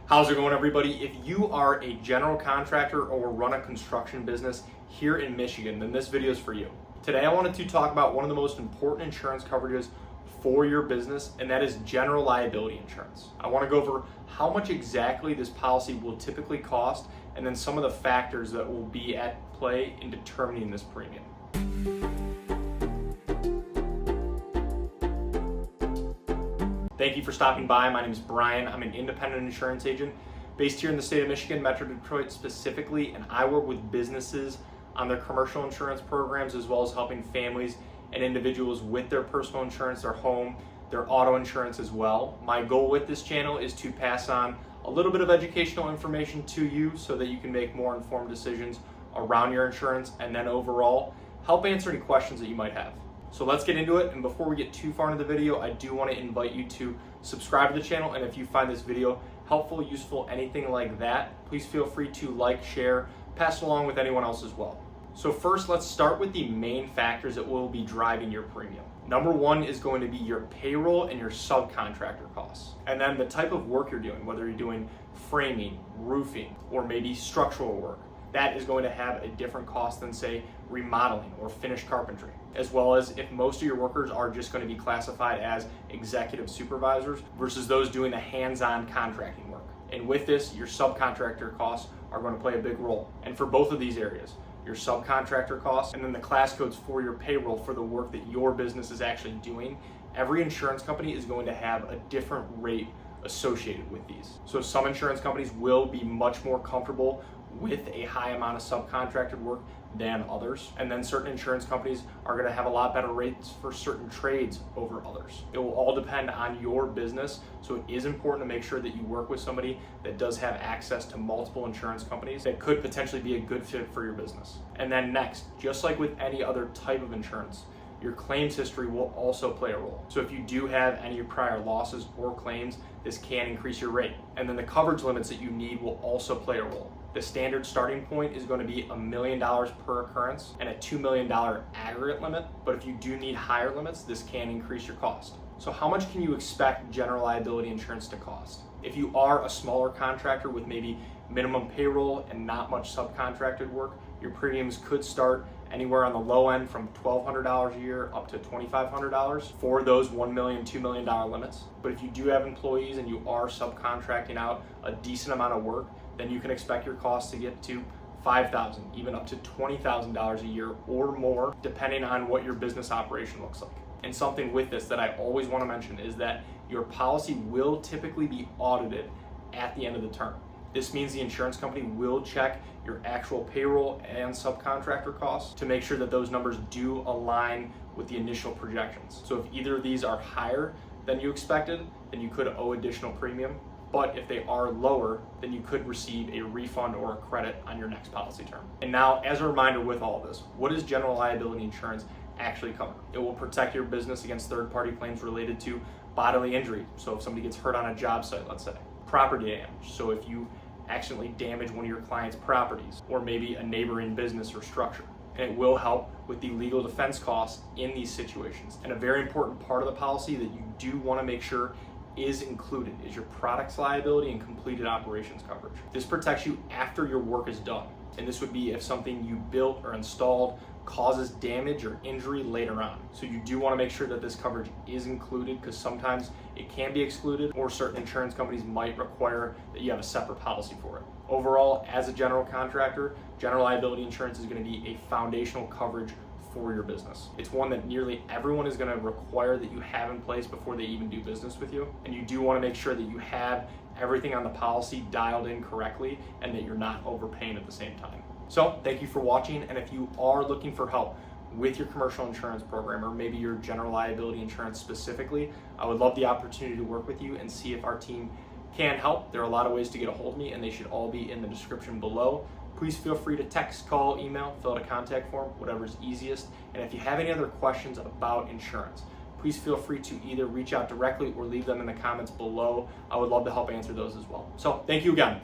How's it going, everybody? If you are a general contractor or run a construction business here in Michigan, then this video is for you. Today I wanted to talk about one of the most important insurance coverages for your business, and that is general liability insurance. I want to go over how much exactly this policy will typically cost, and then some of the factors that will be at play in determining this premium. Thank you for stopping by. My name is Brian. I'm an independent insurance agent based here in the state of Michigan, Metro Detroit specifically, and I work with businesses on their commercial insurance programs, as well as helping families and individuals with their personal insurance, their home, their auto insurance as well. My goal with this channel is to pass on a little bit of educational information to you so that you can make more informed decisions around your insurance, and then overall help answer any questions that you might have. So let's get into it, and before we get too far into the video, I do want to invite you to subscribe to the channel, and if you find this video helpful, useful, anything like that, please feel free to like, share, pass it along with anyone else as well. So first, let's start with the main factors that will be driving your premium. Number one is going to be your payroll and your subcontractor costs. And then the type of work you're doing, whether you're doing framing, roofing, or maybe structural work. That is going to have a different cost than, say, remodeling or finished carpentry, as well as if most of your workers are just going to be classified as executive supervisors versus those doing the hands-on contracting work. And with this, your subcontractor costs are going to play a big role. And for both of these areas, your subcontractor costs and then the class codes for your payroll for the work that your business is actually doing, every insurance company is going to have a different rate associated with these. So some insurance companies will be much more comfortable with a high amount of subcontracted work than others. And then certain insurance companies are going to have a lot better rates for certain trades over others. It will all depend on your business. So it is important to make sure that you work with somebody that does have access to multiple insurance companies that could potentially be a good fit for your business. And then next, just like with any other type of insurance, your claims history will also play a role. So if you do have any prior losses or claims, this can increase your rate. And then the coverage limits that you need will also play a role. The standard starting point is going to be $1 million per occurrence and a $2 million aggregate limit. But if you do need higher limits, this can increase your cost. So how much can you expect general liability insurance to cost? If you are a smaller contractor with maybe minimum payroll and not much subcontracted work, your premiums could start anywhere on the low end from $1,200 a year up to $2,500 for those $1 million, $2 million limits. But if you do have employees and you are subcontracting out a decent amount of work, then you can expect your costs to get to $5,000, even up to $20,000 a year or more, depending on what your business operation looks like. And something with this that I always want to mention is that your policy will typically be audited at the end of the term. This means the insurance company will check your actual payroll and subcontractor costs to make sure that those numbers do align with the initial projections. So if either of these are higher than you expected, then you could owe additional premium. But if they are lower, then you could receive a refund or a credit on your next policy term. And now, as a reminder with all of this, what does general liability insurance actually cover? It will protect your business against third-party claims related to bodily injury. So if somebody gets hurt on a job site, let's say. Property damage. So if you accidentally damage one of your client's properties or maybe a neighboring business or structure. And it will help with the legal defense costs in these situations. And a very important part of the policy that you do want to make sure is included is your products liability and completed operations coverage. This protects you after your work is done. And this would be if something you built or installed causes damage or injury later on. So you do want to make sure that this coverage is included, because sometimes it can be excluded, or certain insurance companies might require that you have a separate policy for it. Overall, as a general contractor, general liability insurance is going to be a foundational coverage for your business. It's one that nearly everyone is going to require that you have in place before they even do business with you. And you do want to make sure that you have everything on the policy dialed in correctly and that you're not overpaying at the same time. So thank you for watching, and if you are looking for help with your commercial insurance program or maybe your general liability insurance specifically, I would love the opportunity to work with you and see if our team can help. There are a lot of ways to get a hold of me, and they should all be in the description below. Please feel free to text, call, email, fill out a contact form, whatever's easiest. And if you have any other questions about insurance, please feel free to either reach out directly or leave them in the comments below. I would love to help answer those as well. So thank you again.